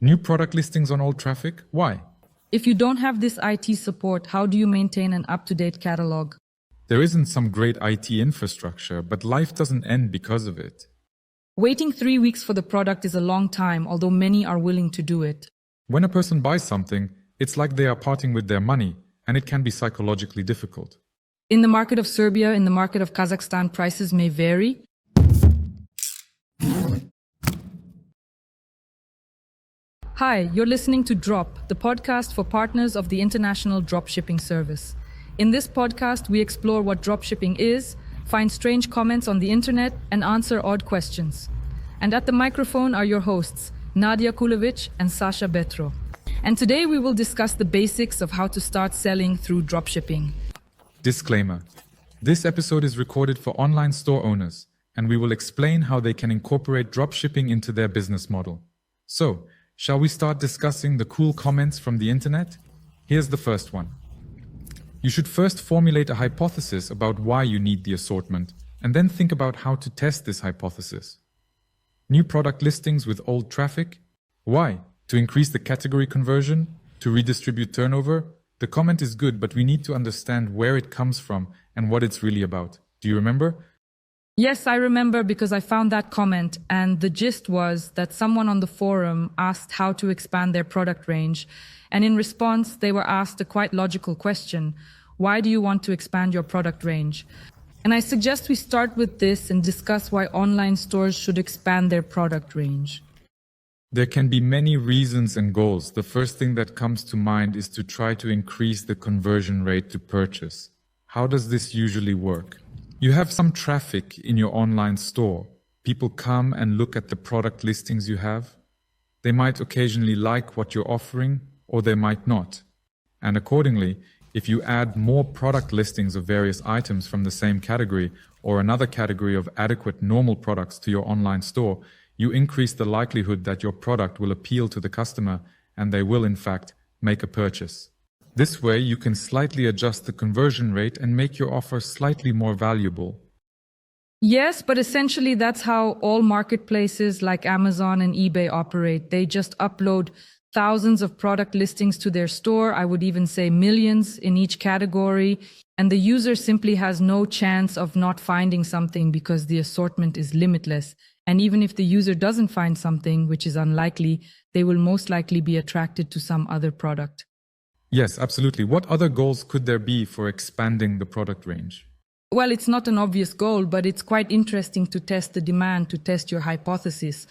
New product listings on old traffic? Why? If you don't have this IT support, how do you maintain an up-to-date catalog? There isn't some great IT infrastructure, but life doesn't end because of it. Waiting 3 weeks for the product is a long time, although many are willing to do it. When a person buys something, it's like they are parting with their money, and it can be psychologically difficult. In the market of Serbia, in the market of Kazakhstan, prices may vary. Hi, you're listening to Drop, the podcast for partners of the International Dropshipping Service. In this podcast, we explore what dropshipping is, find strange comments on the internet, and answer odd questions. And at the microphone are your hosts, Nadia Kulovic and Sasha Betro. And today we will discuss the basics of how to start selling through dropshipping. Disclaimer. This episode is recorded for online store owners, and we will explain how they can incorporate dropshipping into their business model. So, shall we start discussing the cool comments from the internet? Here's the first one. You should first formulate a hypothesis about why you need the assortment, and then think about how to test this hypothesis. New product listings with old traffic? Why? To increase the category conversion? To redistribute turnover? The comment is good, but we need to understand where it comes from and what it's really about. Do you remember? Yes, I remember because I found that comment, and the gist was that someone on the forum asked how to expand their product range, and in response they were asked a quite logical question: why do you want to expand your product range? And I suggest we start with this and discuss why online stores should expand their product range. There can be many reasons and goals. The first thing that comes to mind is to try to increase the conversion rate to purchase. How does this usually work? You have some traffic in your online store. People come and look at the product listings you have. They might occasionally like what you're offering, or they might not. And accordingly, if you add more product listings of various items from the same category or another category of adequate normal products to your online store, you increase the likelihood that your product will appeal to the customer and they will, in fact, make a purchase. This way, you can slightly adjust the conversion rate and make your offer slightly more valuable. Yes, but essentially that's how all marketplaces like Amazon and eBay operate. They just upload thousands of product listings to their store, I would even say millions in each category, and the user simply has no chance of not finding something because the assortment is limitless. And even if the user doesn't find something, which is unlikely, they will most likely be attracted to some other product. Yes, absolutely. What other goals could there be for expanding the product range? Well, it's not an obvious goal, but it's quite interesting to test the demand, to test your hypothesis.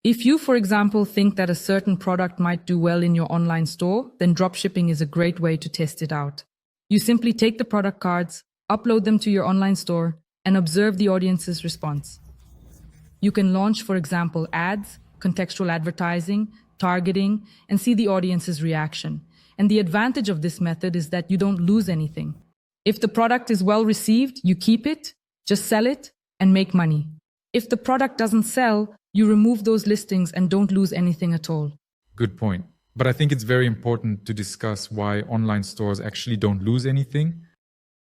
If you, for example, think that a certain product might do well in your online store, then dropshipping is a great way to test it out. You simply take the product cards, upload them to your online store, and observe the audience's response. You can launch, for example, ads, contextual advertising, targeting, and see the audience's reaction. And the advantage of this method is that you don't lose anything. If the product is well received, you keep it, just sell it, and make money. If the product doesn't sell, you remove those listings and don't lose anything at all. Good point. But I think it's very important to discuss why online stores actually don't lose anything.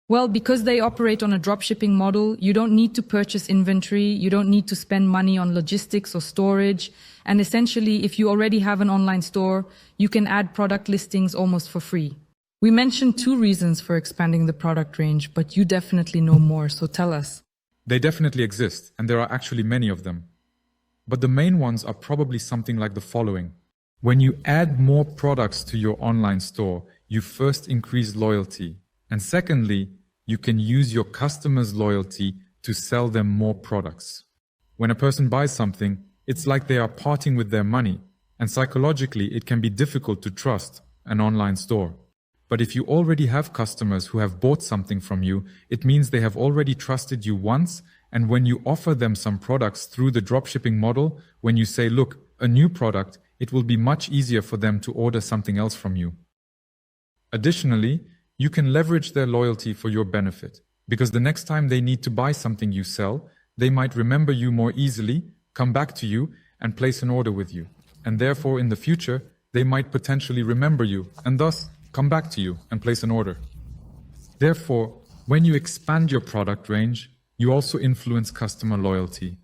Well, because they operate on a dropshipping model, you don't need to purchase inventory, you don't need to spend money on logistics or storage, and essentially, if you already have an online store, you can add product listings almost for free. We mentioned 2 reasons for expanding the product range, but you definitely know more, so tell us. They definitely exist, and there are actually many of them. But the main ones are probably something like the following. When you add more products to your online store, you first increase loyalty. And secondly, you can use your customers' loyalty to sell them more products. When a person buys something, it's like they are parting with their money, and psychologically it can be difficult to trust an online store. But if you already have customers who have bought something from you, it means they have already trusted you once, and when you offer them some products through the dropshipping model, when you say, look, a new product, it will be much easier for them to order something else from you. Additionally, you can leverage their loyalty for your benefit, because the next time they need to buy something you sell, they might remember you more easily, come back to you, and place an order with you. And therefore, in the future, they might potentially remember you, and thus come back to you and place an order. Therefore, when you expand your product range, you also influence customer loyalty.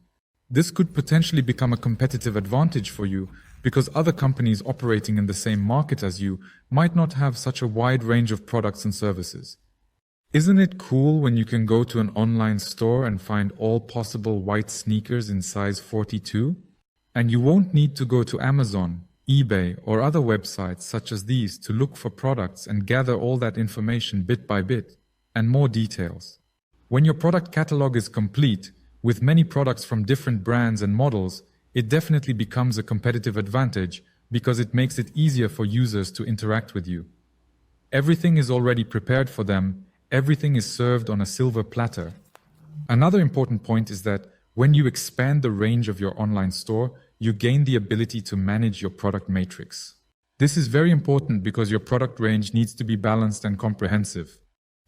This could potentially become a competitive advantage for you, because other companies operating in the same market as you might not have such a wide range of products and services. Isn't it cool when you can go to an online store and find all possible white sneakers in size 42? And you won't need to go to Amazon, eBay, or other websites such as these to look for products and gather all that information bit by bit, and more details. When your product catalog is complete, with many products from different brands and models, it definitely becomes a competitive advantage because it makes it easier for users to interact with you. Everything is already prepared for them, everything is served on a silver platter. Another important point is that when you expand the range of your online store, you gain the ability to manage your product matrix. This is very important because your product range needs to be balanced and comprehensive.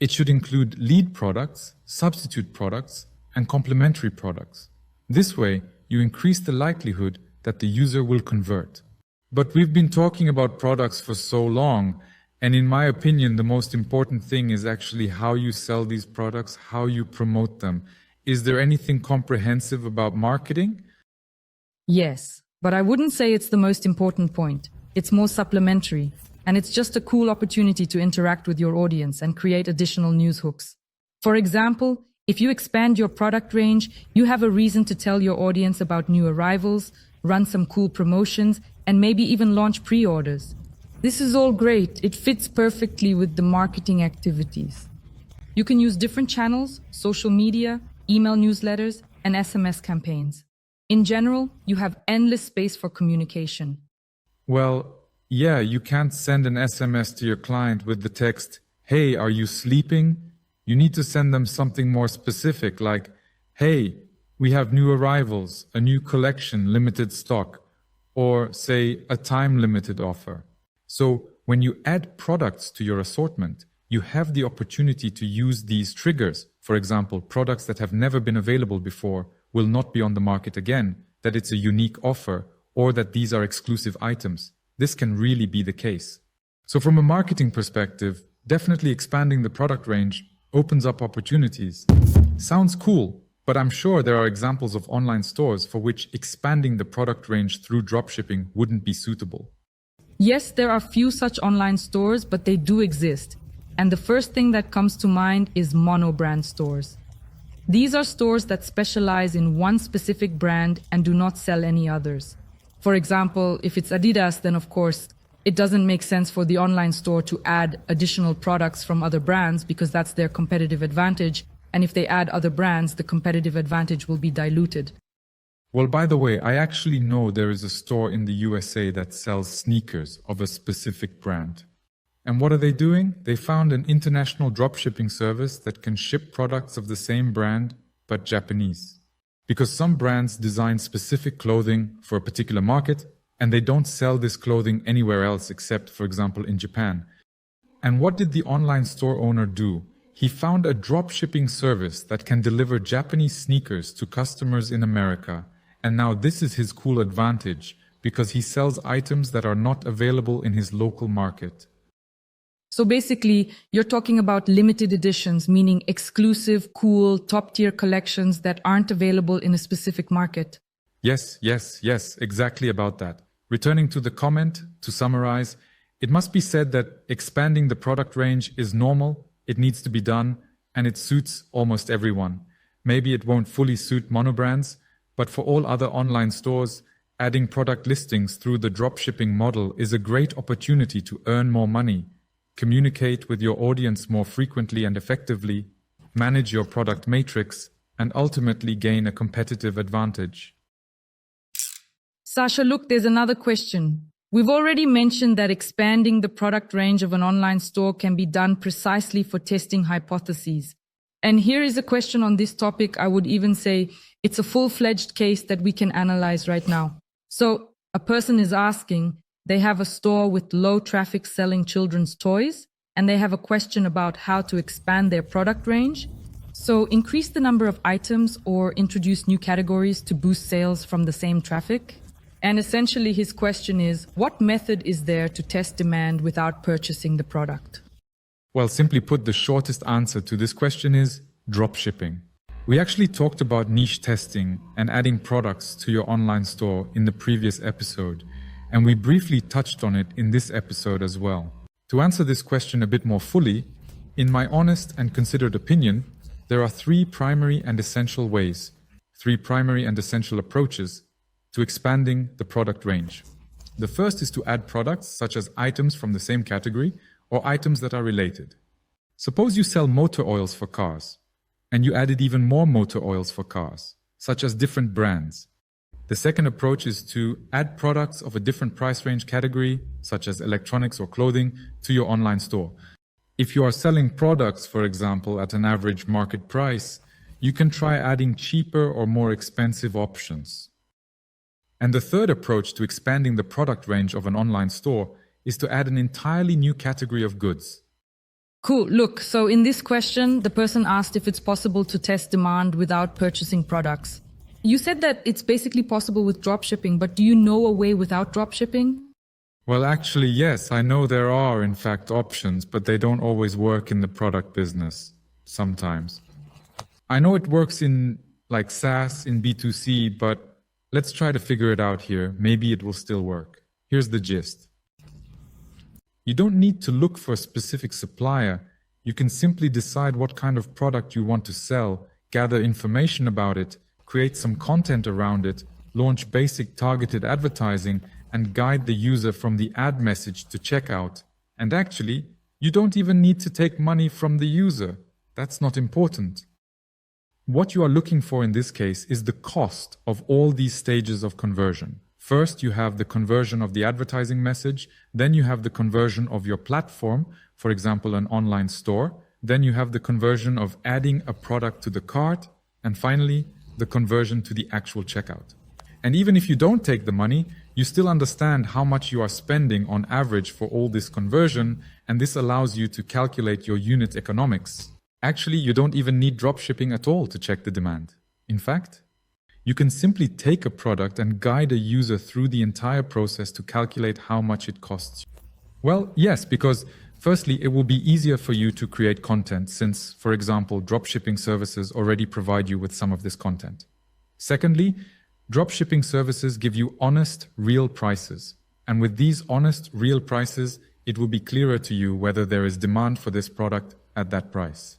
It should include lead products, substitute products, and complementary products. This way, you increase the likelihood that the user will convert. But we've been talking about products for so long, and in my opinion, the most important thing is actually how you sell these products, how you promote them. Is there anything comprehensive about marketing? Yes, but I wouldn't say it's the most important point. It's more supplementary, and it's just a cool opportunity to interact with your audience and create additional news hooks. For example, if you expand your product range, you have a reason to tell your audience about new arrivals, run some cool promotions, and maybe even launch pre-orders. This is all great. It fits perfectly with the marketing activities. You can use different channels, social media, email newsletters, and SMS campaigns. In general, you have endless space for communication. Well, yeah, you can't send an SMS to your client with the text, "Hey, are you sleeping?" You need to send them something more specific like, "Hey, we have new arrivals, a new collection, limited stock," or say a time-limited offer. So when you add products to your assortment, you have the opportunity to use these triggers. For example, products that have never been available before will not be on the market again, that it's a unique offer, or that these are exclusive items. This can really be the case. So from a marketing perspective, definitely expanding the product range opens up opportunities. Sounds cool, but I'm sure there are examples of online stores for which expanding the product range through dropshipping wouldn't be suitable. Yes, there are few such online stores, but they do exist. And the first thing that comes to mind is mono-brand stores. These are stores that specialize in one specific brand and do not sell any others. For example, if it's Adidas, then of course, it doesn't make sense for the online store to add additional products from other brands because that's their competitive advantage. And if they add other brands, the competitive advantage will be diluted. Well, by the way, I actually know there is a store in the USA that sells sneakers of a specific brand. And what are they doing? They found an international dropshipping service that can ship products of the same brand, but Japanese. Because some brands design specific clothing for a particular market, and they don't sell this clothing anywhere else except, for example, in Japan. And what did the online store owner do? He found a dropshipping service that can deliver Japanese sneakers to customers in America. And now this is his cool advantage, because he sells items that are not available in his local market. So basically, you're talking about limited editions, meaning exclusive, cool, top-tier collections that aren't available in a specific market. Yes, exactly about that. Returning to the comment, to summarize, it must be said that expanding the product range is normal, it needs to be done, and it suits almost everyone. Maybe it won't fully suit monobrands, but for all other online stores, adding product listings through the dropshipping model is a great opportunity to earn more money, communicate with your audience more frequently and effectively, manage your product matrix, and ultimately gain a competitive advantage. Sasha, look, there's another question. We've already mentioned that expanding the product range of an online store can be done precisely for testing hypotheses. And here is a question on this topic. I would even say it's a full-fledged case that we can analyze right now. So a person is asking, they have a store with low traffic selling children's toys, and they have a question about how to expand their product range. So increase the number of items or introduce new categories to boost sales from the same traffic. And essentially his question is, what method is there to test demand without purchasing the product? Well, simply put, the shortest answer to this question is dropshipping. We actually talked about niche testing and adding products to your online store in the previous episode. and we briefly touched on it in this episode as well. To answer this question a bit more fully, in my honest and considered opinion, there are three primary and essential approaches to expanding the product range. The first is to add products such as items from the same category or items that are related. Suppose you sell motor oils for cars, and you added even more motor oils for cars, such as different brands. The second approach is to add products of a different price range category, such as electronics or clothing, to your online store. If you are selling products, for example, at an average market price, you can try adding cheaper or more expensive options. And the third approach to expanding the product range of an online store is to add an entirely new category of goods. Cool. Look, so in this question, the person asked if it's possible to test demand without purchasing products. You said that it's basically possible with dropshipping, but do you know a way without dropshipping? Well, actually, yes, I know there are, in fact, options, but they don't always work in the product business, sometimes. I know it works in, like, SaaS, in B2C, but let's try to figure it out here. Maybe it will still work. Here's the gist. You don't need to look for a specific supplier. You can simply decide what kind of product you want to sell, gather information about it, create some content around it, launch basic targeted advertising, and guide the user from the ad message to checkout. And actually, you don't even need to take money from the user. That's not important. What you are looking for in this case is the cost of all these stages of conversion. First, you have the conversion of the advertising message, then you have the conversion of your platform, for example, an online store, then you have the conversion of adding a product to the cart, and finally, the conversion to the actual checkout. And even if you don't take the money, you still understand how much you are spending on average for all this conversion, and this allows you to calculate your unit economics. Actually, you don't even need dropshipping at all to check the demand. In fact, you can simply take a product and guide a user through the entire process to calculate how much it costs you. Well, yes, because firstly, it will be easier for you to create content since, for example, dropshipping services already provide you with some of this content. Secondly, dropshipping services give you honest, real prices. And with these honest, real prices, it will be clearer to you whether there is demand for this product at that price.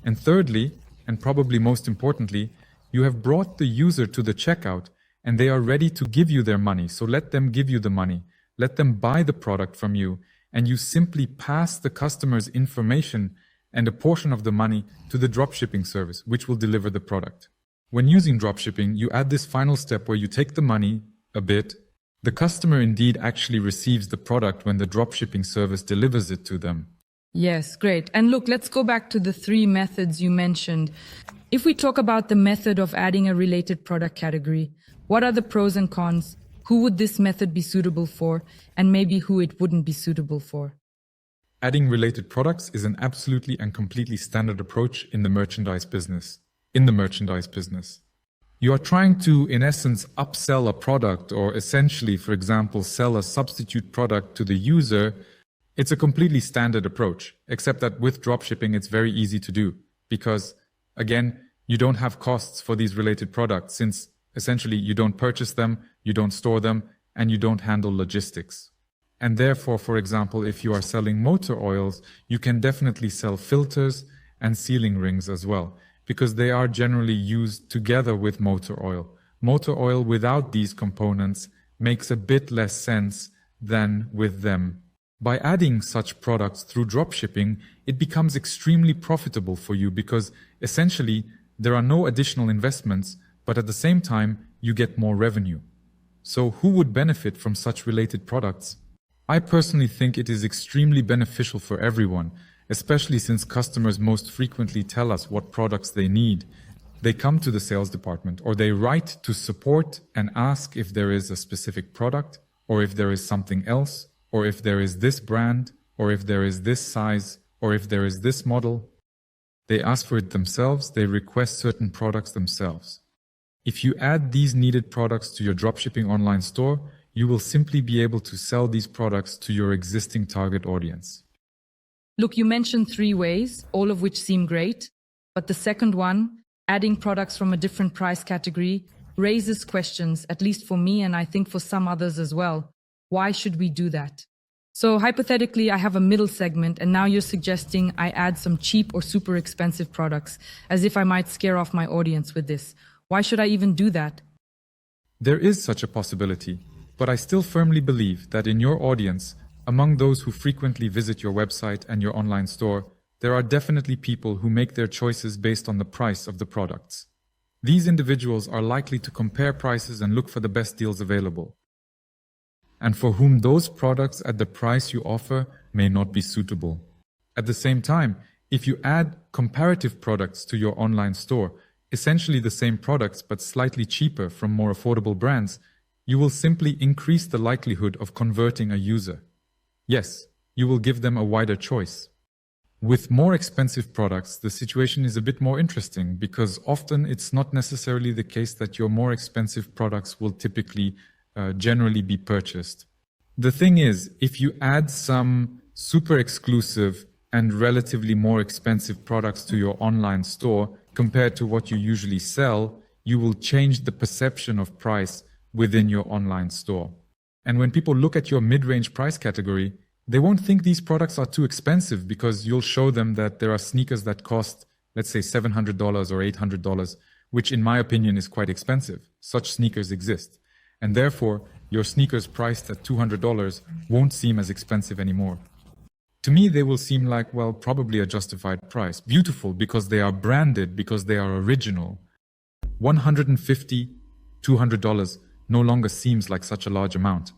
And thirdly, and probably most importantly, you have brought the user to the checkout and they are ready to give you their money. So let them give you the money. Let them buy the product from you, and you simply pass the customer's information and a portion of the money to the dropshipping service, which will deliver the product. When using dropshipping, you add this final step where you take the money a bit. The customer indeed actually receives the product when the dropshipping service delivers it to them. Yes, great. And look, let's go back to the three methods you mentioned. If we talk about the method of adding a related product category, what are the pros and cons? Who would this method be suitable for, and maybe who it wouldn't be suitable for? Adding related products is an absolutely and completely standard approach in the merchandise business. You are trying to, in essence, upsell a product or essentially, for example, sell a substitute product to the user. It's a completely standard approach, except that with dropshipping, it's very easy to do because, again, you don't have costs for these related products since essentially you don't purchase them, you don't store them, and you don't handle logistics. And therefore, for example, if you are selling motor oils, you can definitely sell filters and sealing rings as well, because they are generally used together with motor oil. Motor oil without these components makes a bit less sense than with them. By adding such products through dropshipping, it becomes extremely profitable for you because essentially there are no additional investments, but at the same time you get more revenue. So who would benefit from such related products? I personally think it is extremely beneficial for everyone, especially since customers most frequently tell us what products they need. They come to the sales department or they write to support and ask if there is a specific product or if there is something else, or if there is this brand, or if there is this size, or if there is this model. They ask for it themselves, they request certain products themselves. If you add these needed products to your dropshipping online store, you will simply be able to sell these products to your existing target audience. Look, you mentioned 3 ways, all of which seem great, but the second one, adding products from a different price category, raises questions, at least for me, and I think for some others as well. Why should we do that? So hypothetically, I have a middle segment, and now you're suggesting I add some cheap or super expensive products, as if I might scare off my audience with this. Why should I even do that? There is such a possibility, but I still firmly believe that in your audience, among those who frequently visit your website and your online store, there are definitely people who make their choices based on the price of the products. These individuals are likely to compare prices and look for the best deals available, and for whom those products at the price you offer may not be suitable. At the same time, if you add comparative products to your online store, essentially the same products but slightly cheaper from more affordable brands, you will simply increase the likelihood of converting a user. Yes, you will give them a wider choice. With more expensive products, the situation is a bit more interesting because often it's not necessarily the case that your more expensive products will typically generally be purchased. The thing is, if you add some super exclusive and relatively more expensive products to your online store compared to what you usually sell, you will change the perception of price within your online store. And when people look at your mid-range price category, they won't think these products are too expensive because you'll show them that there are sneakers that cost, let's say, $700 or $800, which in my opinion is quite expensive. Such sneakers exist. And therefore, your sneakers priced at $200 won't seem as expensive anymore. To me, they will seem like, well, probably a justified price. Beautiful because they are branded, because they are original. $150, $200 no longer seems like such a large amount.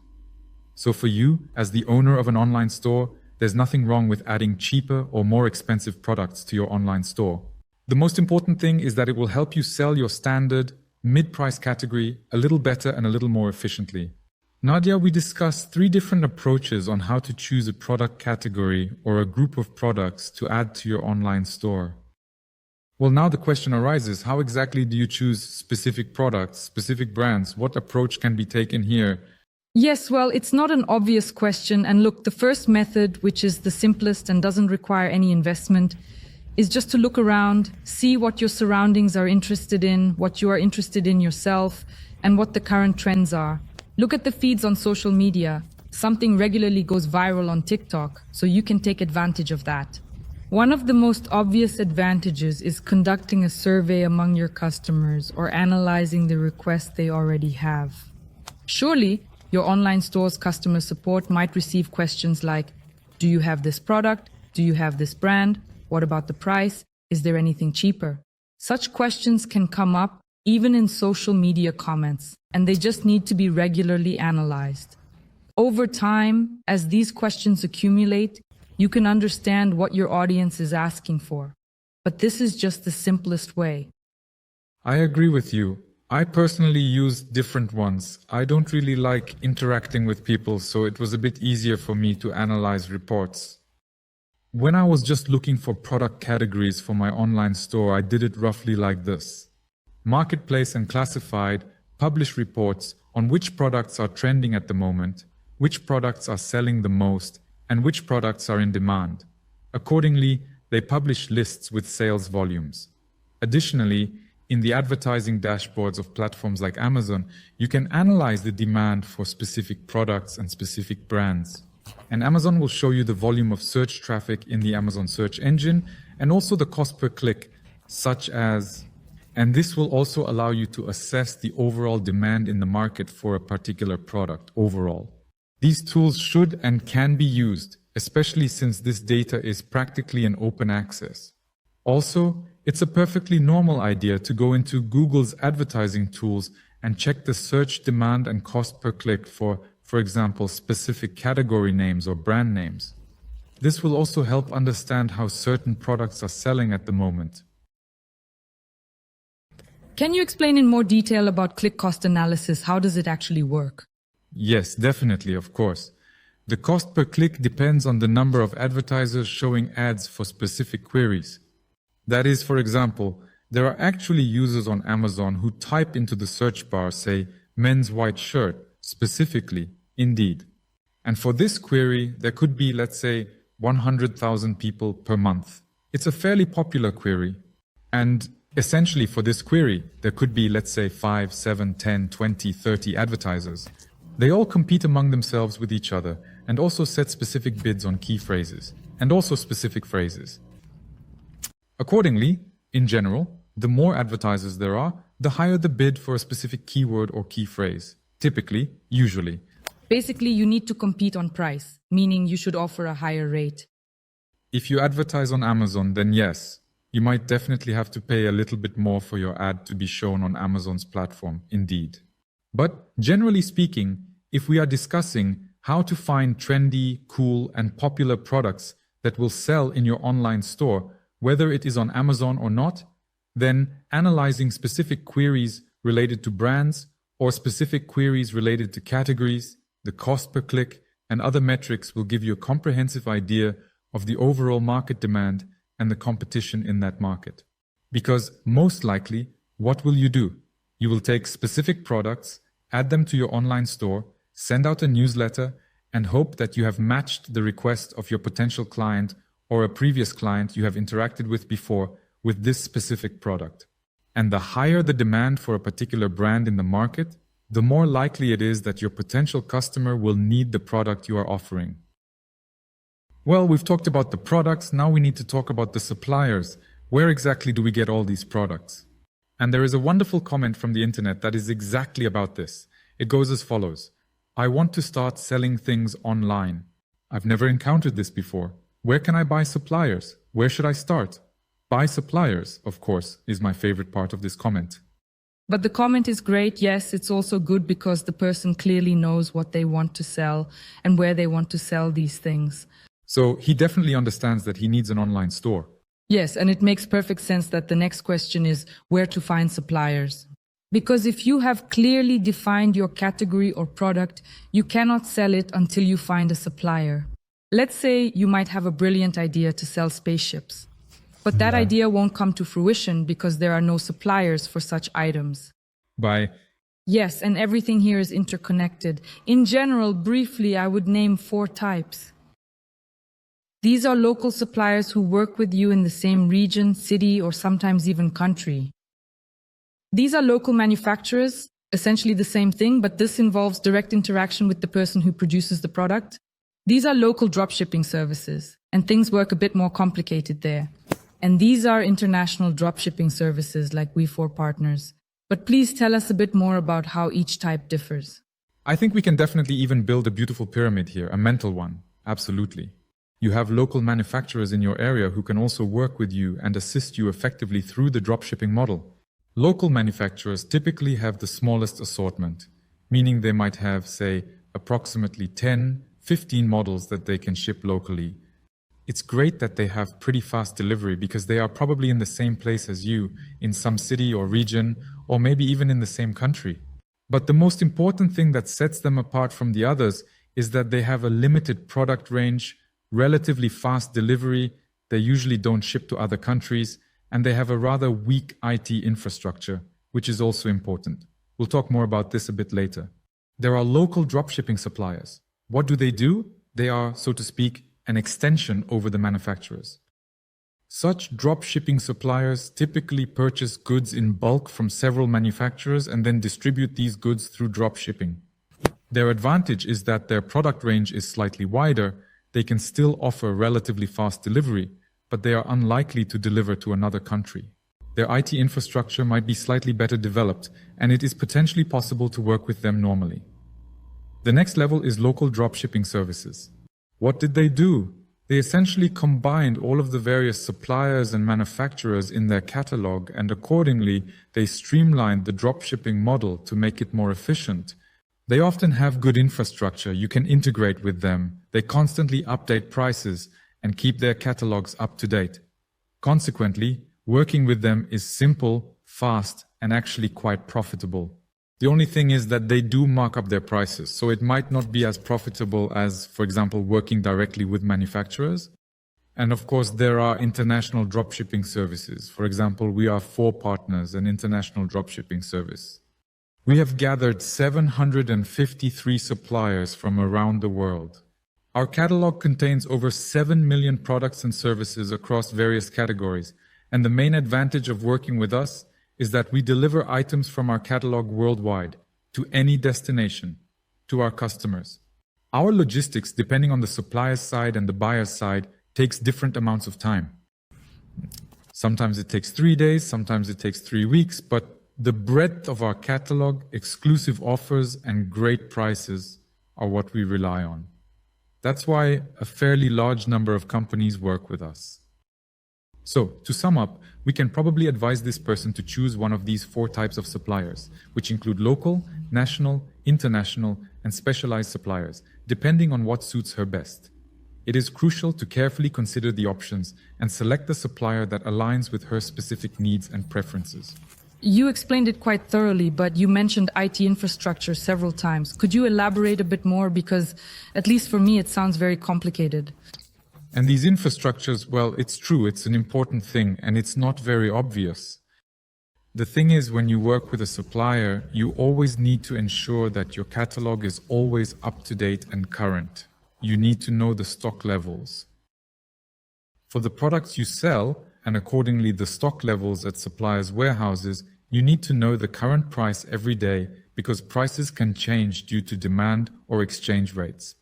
So for you, as the owner of an online store, there's nothing wrong with adding cheaper or more expensive products to your online store. The most important thing is that it will help you sell your standard, mid-price category a little better and a little more efficiently. Nadia, we discussed 3 different approaches on how to choose a product category or a group of products to add to your online store. Well, now the question arises, how exactly do you choose specific products, specific brands? What approach can be taken here? Yes, well, it's not an obvious question. And look, the first method, which is the simplest and doesn't require any investment, is just to look around, see what your surroundings are interested in, what you are interested in yourself, and what the current trends are. Look at the feeds on social media. Something regularly goes viral on TikTok, so you can take advantage of that. One of the most obvious advantages is conducting a survey among your customers or analyzing the requests they already have. Surely, your online store's customer support might receive questions like, do you have this product? Do you have this brand? What about the price? Is there anything cheaper? Such questions can come up even in social media comments, and they just need to be regularly analyzed. Over time, as these questions accumulate, you can understand what your audience is asking for. But this is just the simplest way. I agree with you. I personally use different ones. I don't really like interacting with people, so it was a bit easier for me to analyze reports. When I was just looking for product categories for my online store, I did it roughly like this. Marketplace and Classified publish reports on which products are trending at the moment, which products are selling the most, and which products are in demand. Accordingly, they publish lists with sales volumes. Additionally, in the advertising dashboards of platforms like Amazon, you can analyze the demand for specific products and specific brands. And Amazon will show you the volume of search traffic in the Amazon search engine and also the cost per click, and this will also allow you to assess the overall demand in the market for a particular product overall. These tools should and can be used, especially since this data is practically an open access. Also, it's a perfectly normal idea to go into Google's advertising tools and check the search demand and cost per click for example, specific category names or brand names. This will also help understand how certain products are selling at the moment. Can you explain in more detail about click cost analysis? How does it actually work? Yes, definitely, of course. The cost per click depends on the number of advertisers showing ads for specific queries. That is, for example, there are actually users on Amazon who type into the search bar, say, men's white shirt, specifically, Indeed. And for this query, there could be, let's say, 100,000 people per month. It's a fairly popular query. And Essentially, for this query, there could be, let's say, 5, 7, 10, 20, 30 advertisers. They all compete among themselves with each other and also set specific bids on key phrases and also specific phrases. Accordingly, in general, the more advertisers there are, the higher the bid for a specific keyword or key phrase. Typically, usually. Basically, you need to compete on price, meaning you should offer a higher rate. If you advertise on Amazon, then yes, you might definitely have to pay a little bit more for your ad to be shown on Amazon's platform, indeed. But generally speaking, if we are discussing how to find trendy, cool, and popular products that will sell in your online store, whether it is on Amazon or not, then analyzing specific queries related to brands or specific queries related to categories, the cost per click, and other metrics will give you a comprehensive idea of the overall market demand and the competition in that market. Because most likely, what will you do? You will take specific products, add them to your online store, send out a newsletter, and hope that you have matched the request of your potential client or a previous client you have interacted with before with this specific product. And the higher the demand for a particular brand in the market, the more likely it is that your potential customer will need the product you are offering. Well, we've talked about the products, now we need to talk about the suppliers. Where exactly do we get all these products? And there is a wonderful comment from the internet that is exactly about this. It goes as follows: I want to start selling things online. I've never encountered this before. Where can I buy suppliers? Where should I start? Buy suppliers, of course, is my favorite part of this comment. But the comment is great. Yes, it's also good because the person clearly knows what they want to sell and where they want to sell these things. So he definitely understands that he needs an online store. Yes, and it makes perfect sense that the next question is where to find suppliers. Because if you have clearly defined your category or product, you cannot sell it until you find a supplier. Let's say you might have a brilliant idea to sell spaceships. But that idea won't come to fruition because there are no suppliers for such items. Yes, and everything here is interconnected. In general, briefly, I would name 4 types. These are local suppliers who work with you in the same region, city, or sometimes even country. These are local manufacturers, essentially the same thing, but this involves direct interaction with the person who produces the product. These are local dropshipping services, and things work a bit more complicated there. And these are international dropshipping services like We4 Partners. But please tell us a bit more about how each type differs. I think we can definitely even build a beautiful pyramid here, a mental one. Absolutely. You have local manufacturers in your area who can also work with you and assist you effectively through the dropshipping model. Local manufacturers typically have the smallest assortment, meaning they might have, say, approximately 10, 15 models that they can ship locally. It's great that they have pretty fast delivery because they are probably in the same place as you, in some city or region, or maybe even in the same country. But the most important thing that sets them apart from the others is that they have a limited product range, relatively fast delivery, they usually don't ship to other countries, and they have a rather weak IT infrastructure, which is also important. We'll talk more about this a bit later. There are local dropshipping suppliers. What do? They are, so to speak, an extension over the manufacturers. Such dropshipping suppliers typically purchase goods in bulk from several manufacturers and then distribute these goods through dropshipping. Their advantage is that their product range is slightly wider. They can still offer relatively fast delivery, but they are unlikely to deliver to another country. Their IT infrastructure might be slightly better developed, and it is potentially possible to work with them normally. The next level is local dropshipping services. What did they do? They essentially combined all of the various suppliers and manufacturers in their catalog, and accordingly, they streamlined the dropshipping model to make it more efficient. They often have good infrastructure, you can integrate with them, they constantly update prices and keep their catalogs up to date. Consequently, working with them is simple, fast, and actually quite profitable. The only thing is that they do mark up their prices, so it might not be as profitable as, for example, working directly with manufacturers. And of course, there are international dropshipping services. For example, we are 4 Partners, an international dropshipping service. We have gathered 753 suppliers from around the world. Our catalog contains over 7 million products and services across various categories, And the main advantage of working with us is that we deliver items from our catalog worldwide, to any destination, to our customers. Our logistics, depending on the supplier's side and the buyer's side, takes different amounts of time. Sometimes it takes 3 days, sometimes it takes 3 weeks, but the breadth of our catalog, exclusive offers, and great prices are what we rely on. That's why a fairly large number of companies work with us. So, to sum up, we can probably advise this person to choose one of these 4 types of suppliers, which include local, national, international, and specialized suppliers, depending on what suits her best. It is crucial to carefully consider the options and select the supplier that aligns with her specific needs and preferences. You explained it quite thoroughly, but you mentioned IT infrastructure several times. Could you elaborate a bit more? Because, at least for me, it sounds very complicated. And these infrastructures, well, it's true, it's an important thing, and it's not very obvious. The thing is, when you work with a supplier, you always need to ensure that your catalog is always up to date and current. You need to know the stock levels. For the products you sell, and accordingly the stock levels at suppliers' warehouses, you need to know the current price every day because prices can change due to demand or exchange rates.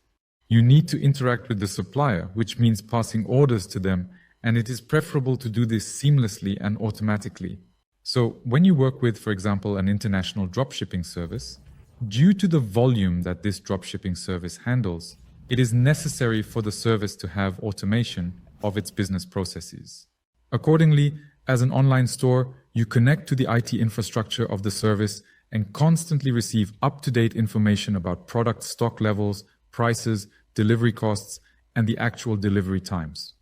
You need to interact with the supplier, which means passing orders to them, and it is preferable to do this seamlessly and automatically. So when you work with, for example, an international dropshipping service, due to the volume that this dropshipping service handles, it is necessary for the service to have automation of its business processes. Accordingly, as an online store, you connect to the IT infrastructure of the service and constantly receive up-to-date information about product stock levels, prices, delivery costs, and the actual delivery times.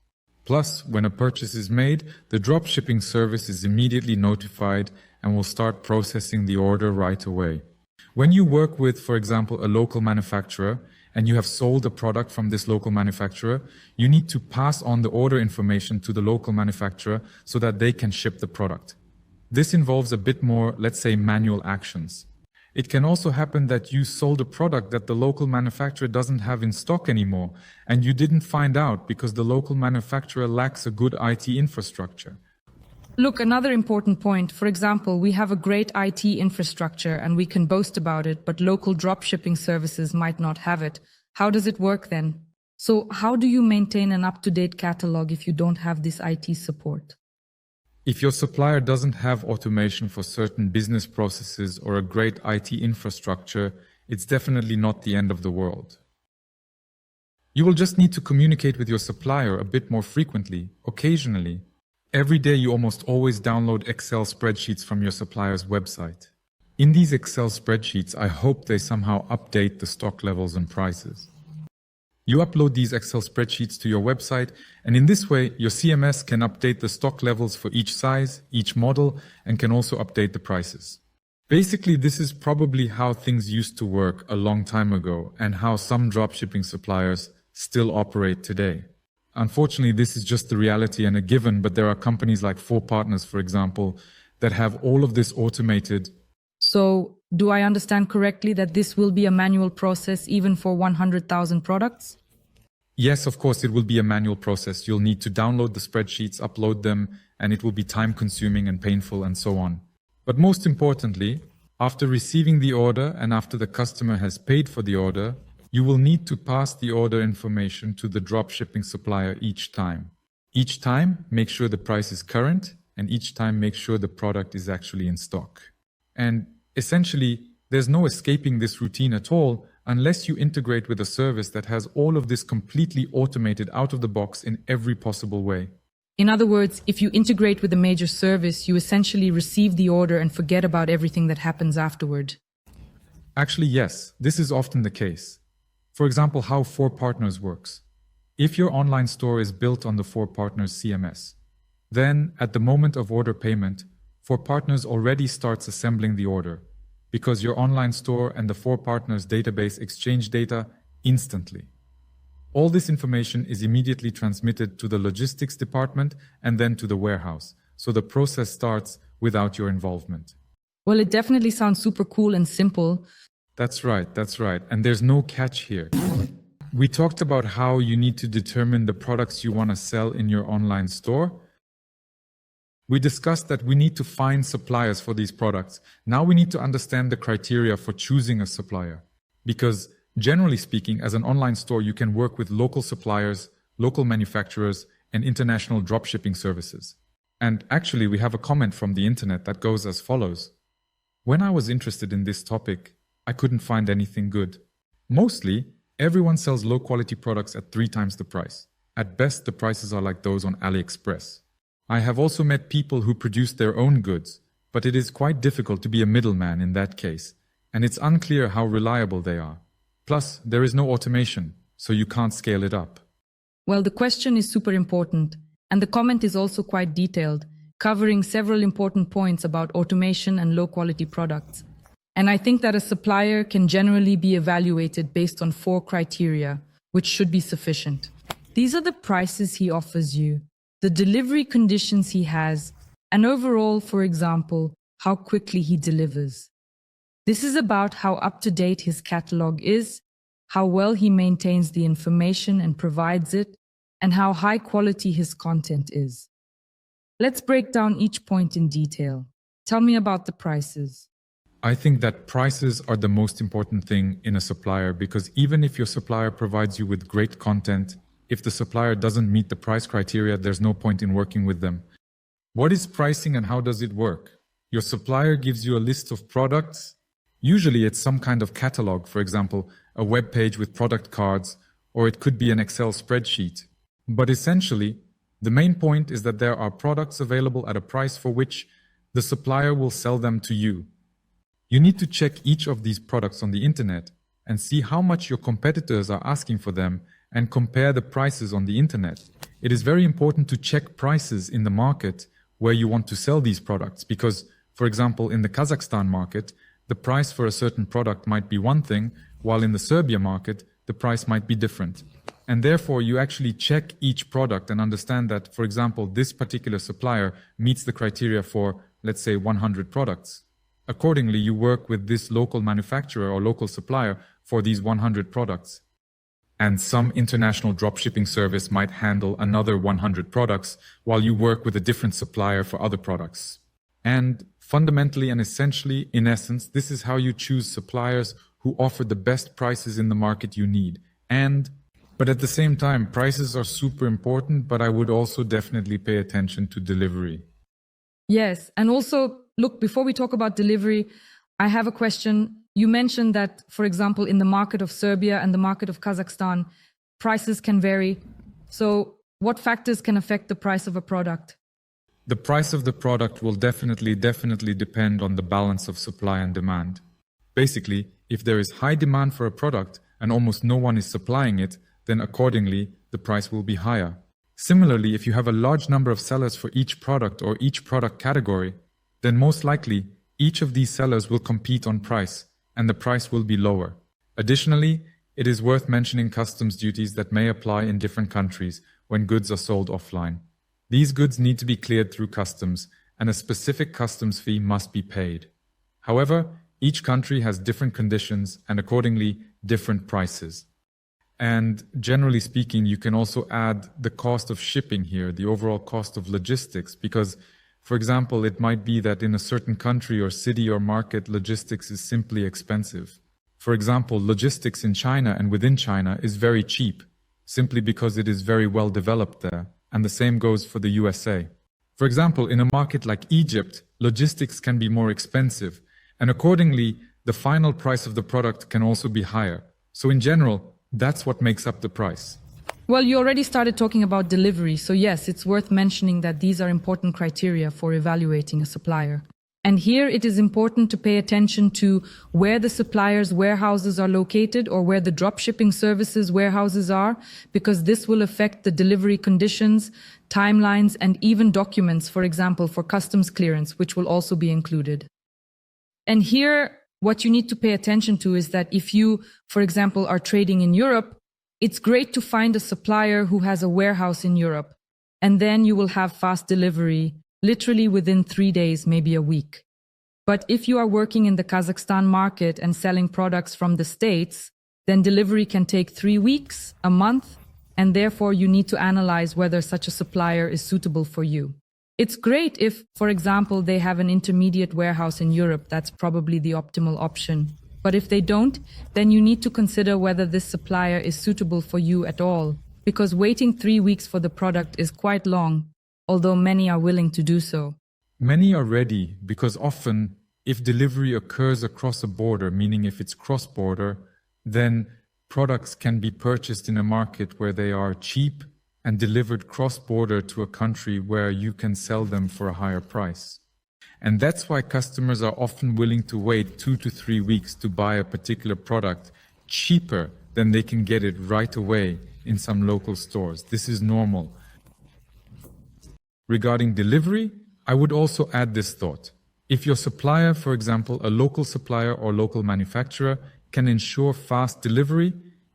Plus, when a purchase is made, the dropshipping service is immediately notified and will start processing the order right away. When you work with, for example, a local manufacturer, and you have sold a product from this local manufacturer, you need to pass on the order information to the local manufacturer so that they can ship the product. This involves a bit more, let's say, manual actions. It can also happen that you sold a product that the local manufacturer doesn't have in stock anymore, and you didn't find out because the local manufacturer lacks a good IT infrastructure. Look, another important point. For example, we have a great IT infrastructure and we can boast about it, but local dropshipping services might not have it. How does it work then? So how do you maintain an up-to-date catalog if you don't have this IT support? If your supplier doesn't have automation for certain business processes or a great IT infrastructure, it's definitely not the end of the world. You will just need to communicate with your supplier a bit more frequently, occasionally. Every day you almost always download Excel spreadsheets from your supplier's website. In these Excel spreadsheets, I hope they somehow update the stock levels and prices. You upload these Excel spreadsheets to your website, and in this way, your CMS can update the stock levels for each size, each model, and can also update the prices. Basically, this is probably how things used to work a long time ago, and how some dropshipping suppliers still operate today. Unfortunately, this is just the reality and a given, but there are companies like 4Partners, for example, that have all of this automated. So, do I understand correctly that this will be a manual process even for 100,000 products? Yes, of course, it will be a manual process. You'll need to download the spreadsheets, upload them, and it will be time-consuming and painful and so on. But most importantly, after receiving the order and after the customer has paid for the order, you will need to pass the order information to the dropshipping supplier each time. Each time, make sure the price is current, and each time make sure the product is actually in stock. And essentially, there's no escaping this routine at all unless you integrate with a service that has all of this completely automated out of the box in every possible way. In other words, if you integrate with a major service, you essentially receive the order and forget about everything that happens afterward. Actually, yes, this is often the case. For example, how 4Partners works. If your online store is built on the 4Partners CMS, then at the moment of order payment, 4Partners already starts assembling the order because your online store and the 4Partners database exchange data instantly. All this information is immediately transmitted to the logistics department and then to the warehouse, so the process starts without your involvement. Well, it definitely sounds super cool and simple. That's right. And there's no catch here. We talked about how you need to determine the products you want to sell in your online store. We discussed that we need to find suppliers for these products. Now we need to understand the criteria for choosing a supplier. Because generally speaking, as an online store, you can work with local suppliers, local manufacturers, and international dropshipping services. And actually, we have a comment from the internet that goes as follows. When I was interested in this topic, I couldn't find anything good. Mostly, everyone sells low-quality products at 3 times the price. At best, the prices are like those on AliExpress. I have also met people who produce their own goods, but it is quite difficult to be a middleman in that case, and it's unclear how reliable they are. Plus, there is no automation, so you can't scale it up. Well, the question is super important, and the comment is also quite detailed, covering several important points about automation and low-quality products. And I think that a supplier can generally be evaluated based on 4 criteria, which should be sufficient. These are the prices he offers you, the delivery conditions he has, and overall, for example, how quickly he delivers. This is about how up-to-date his catalog is, how well he maintains the information and provides it, and how high quality his content is. Let's break down each point in detail. Tell me about the prices. I think that prices are the most important thing in a supplier because even if your supplier provides you with great content, if the supplier doesn't meet the price criteria, there's no point in working with them. What is pricing and how does it work? Your supplier gives you a list of products. Usually it's some kind of catalog, for example, a web page with product cards, or it could be an Excel spreadsheet. But essentially, the main point is that there are products available at a price for which the supplier will sell them to you. You need to check each of these products on the internet and see how much your competitors are asking for them and compare the prices on the internet. It is very important to check prices in the market where you want to sell these products because, for example, in the Kazakhstan market, the price for a certain product might be one thing, while in the Serbia market, the price might be different. And therefore, you actually check each product and understand that, for example, this particular supplier meets the criteria for, let's say, 100 products. Accordingly, you work with this local manufacturer or local supplier for these 100 products. And some international dropshipping service might handle another 100 products while you work with a different supplier for other products. And fundamentally and essentially, in essence, this is how you choose suppliers who offer the best prices in the market you need. But at the same time, prices are super important, but I would also definitely pay attention to delivery. Yes, and also, look, before we talk about delivery, I have a question. You mentioned that, for example, in the market of Serbia and the market of Kazakhstan, prices can vary. So what factors can affect the price of a product? The price of the product will definitely depend on the balance of supply and demand. Basically, if there is high demand for a product and almost no one is supplying it, then accordingly, the price will be higher. Similarly, if you have a large number of sellers for each product or each product category, then most likely, each of these sellers will compete on price, and the price will be lower. Additionally, it is worth mentioning customs duties that may apply in different countries when goods are sold offline. These goods need to be cleared through customs, and a specific customs fee must be paid. However, each country has different conditions and accordingly different prices. And generally speaking, you can also add the cost of shipping here, the overall cost of logistics, because, for example, it might be that in a certain country or city or market, logistics is simply expensive. For example, logistics in China and within China is very cheap, simply because it is very well developed there, and the same goes for the USA. For example, in a market like Egypt, logistics can be more expensive, and accordingly, the final price of the product can also be higher. So in general, that's what makes up the price. Well, you already started talking about delivery, so yes, it's worth mentioning that these are important criteria for evaluating a supplier. And here it is important to pay attention to where the supplier's warehouses are located or where the dropshipping services warehouses are, because this will affect the delivery conditions, timelines, and even documents, for example, for customs clearance, which will also be included. And here, what you need to pay attention to is that if you, for example, are trading in Europe, it's great to find a supplier who has a warehouse in Europe, and then you will have fast delivery, literally within 3 days, maybe a week. But if you are working in the Kazakhstan market and selling products from the States, then delivery can take 3 weeks, a month, and therefore you need to analyze whether such a supplier is suitable for you. It's great if, for example, they have an intermediate warehouse in Europe. That's probably the optimal option. But if they don't, then you need to consider whether this supplier is suitable for you at all, because waiting 3 weeks for the product is quite long, although many are willing to do so. Many are ready because often, if delivery occurs across a border, meaning if it's cross-border, then products can be purchased in a market where they are cheap and delivered cross-border to a country where you can sell them for a higher price. And that's why customers are often willing to wait 2 to 3 weeks to buy a particular product cheaper than they can get it right away in some local stores. This is normal. Regarding delivery, I would also add this thought. If your supplier, for example, a local supplier or local manufacturer, can ensure fast delivery,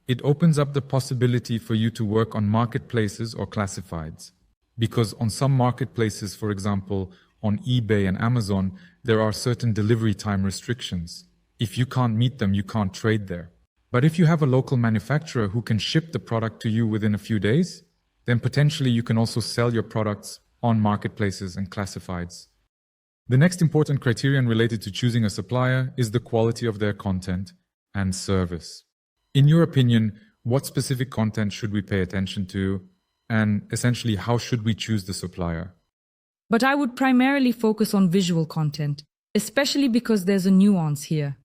it opens up the possibility for you to work on marketplaces or classifieds. Because on some marketplaces, for example, on eBay and Amazon, there are certain delivery time restrictions. If you can't meet them, you can't trade there. But if you have a local manufacturer who can ship the product to you within a few days, then potentially you can also sell your products on marketplaces and classifieds. The next important criterion related to choosing a supplier is the quality of their content and service. In your opinion, what specific content should we pay attention to, and essentially how should we choose the supplier? But I would primarily focus on visual content, especially because there's a nuance here.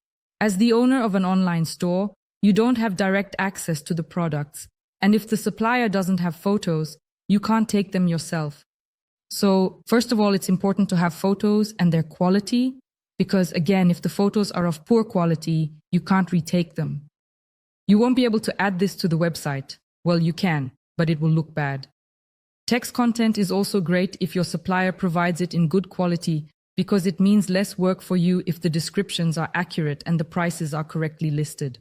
As the owner of an online store, you don't have direct access to the products, and if the supplier doesn't have photos, you can't take them yourself. So, first of all, it's important to have photos and their quality, because again, if the photos are of poor quality, you can't retake them. You won't be able to add this to the website. Well, you can, but it will look bad. Text content is also great if your supplier provides it in good quality, because it means less work for you if the descriptions are accurate and the prices are correctly listed.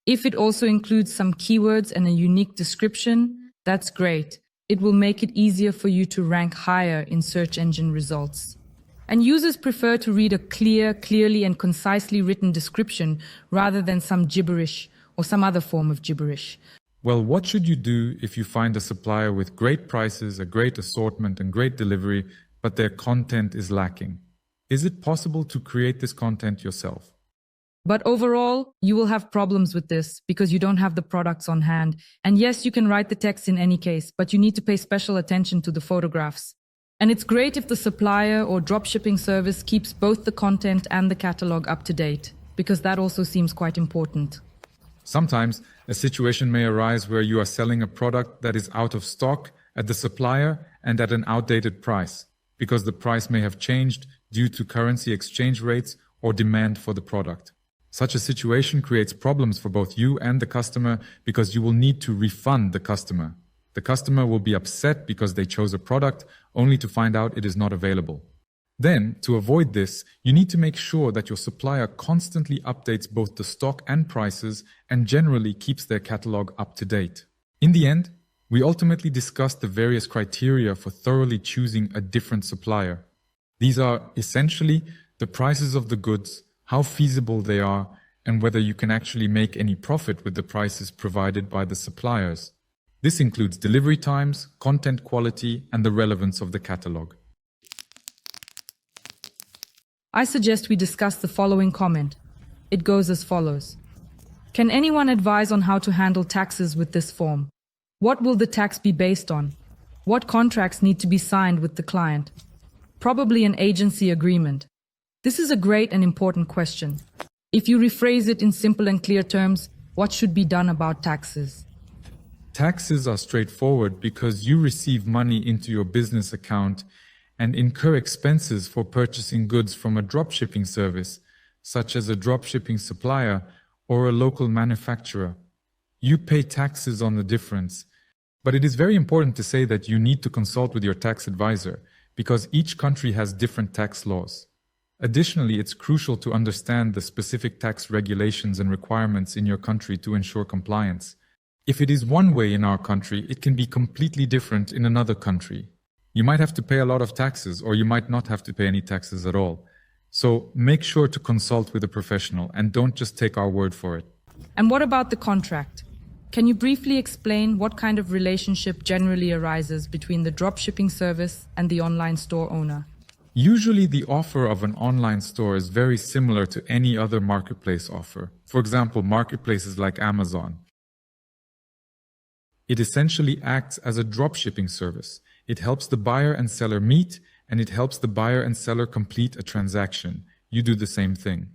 If it also includes some keywords and a unique description, that's great. It will make it easier for you to rank higher in search engine results. And users prefer to read a clearly and concisely written description rather than some gibberish or some other form of gibberish. Well, what should you do if you find a supplier with great prices, a great assortment, and great delivery, but their content is lacking? Is it possible to create this content yourself? But overall, you will have problems with this because you don't have the products on hand. And yes, you can write the text in any case, but you need to pay special attention to the photographs. And it's great if the supplier or dropshipping service keeps both the content and the catalog up to date, because that also seems quite important. Sometimes a situation may arise where you are selling a product that is out of stock at the supplier and at an outdated price, because the price may have changed due to currency exchange rates or demand for the product. Such a situation creates problems for both you and the customer because you will need to refund the customer. The customer will be upset because they chose a product only to find out it is not available. Then, to avoid this, you need to make sure that your supplier constantly updates both the stock and prices and generally keeps their catalog up to date. In the end, we ultimately discussed the various criteria for thoroughly choosing a different supplier. These are essentially the prices of the goods, how feasible they are, and whether you can actually make any profit with the prices provided by the suppliers. This includes delivery times, content quality, and the relevance of the catalog. I suggest we discuss the following comment. It goes as follows. Can anyone advise on how to handle taxes with this form? What will the tax be based on? What contracts need to be signed with the client? Probably an agency agreement. This is a great and important question. If you rephrase it in simple and clear terms, what should be done about taxes? Taxes are straightforward because you receive money into your business account and incur expenses for purchasing goods from a dropshipping service, such as a dropshipping supplier or a local manufacturer. You pay taxes on the difference. But it is very important to say that you need to consult with your tax advisor because each country has different tax laws. Additionally, it's crucial to understand the specific tax regulations and requirements in your country to ensure compliance. If it is one way in our country, it can be completely different in another country. You might have to pay a lot of taxes, or you might not have to pay any taxes at all. So make sure to consult with a professional and don't just take our word for it. And what about the contract? Can you briefly explain what kind of relationship generally arises between the dropshipping service and the online store owner? Usually, the offer of an online store is very similar to any other marketplace offer. For example, marketplaces like Amazon. It essentially acts as a dropshipping service. It helps the buyer and seller meet, and it helps the buyer and seller complete a transaction. You do the same thing.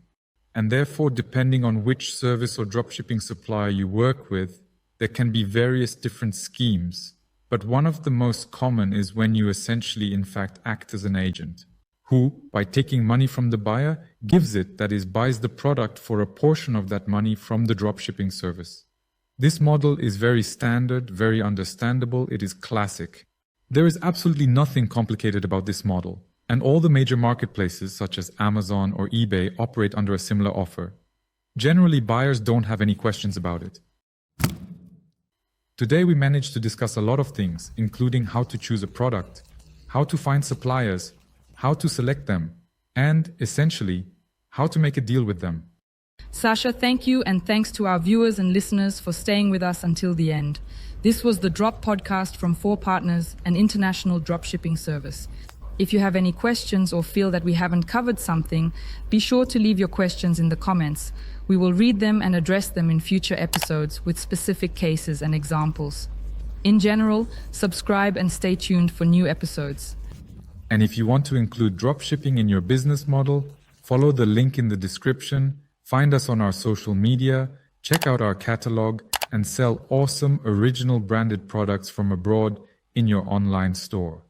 And therefore, depending on which service or dropshipping supplier you work with, there can be various different schemes. But one of the most common is when you essentially, in fact, act as an agent, who, by taking money from the buyer, gives it, that is, buys the product for a portion of that money from the dropshipping service. This model is very standard, very understandable, it is classic. There is absolutely nothing complicated about this model, and all the major marketplaces such as Amazon or eBay operate under a similar offer. Generally, buyers don't have any questions about it. Today we managed to discuss a lot of things, including how to choose a product, how to find suppliers, how to select them, and, essentially, how to make a deal with them. Sasha, thank you, and thanks to our viewers and listeners for staying with us until the end. This was the Drop Podcast from 4Partners, an international dropshipping service. If you have any questions or feel that we haven't covered something, be sure to leave your questions in the comments. We will read them and address them in future episodes with specific cases and examples. In general, subscribe and stay tuned for new episodes. And if you want to include dropshipping in your business model, follow the link in the description, find us on our social media, check out our catalog, and sell awesome original branded products from abroad in your online store.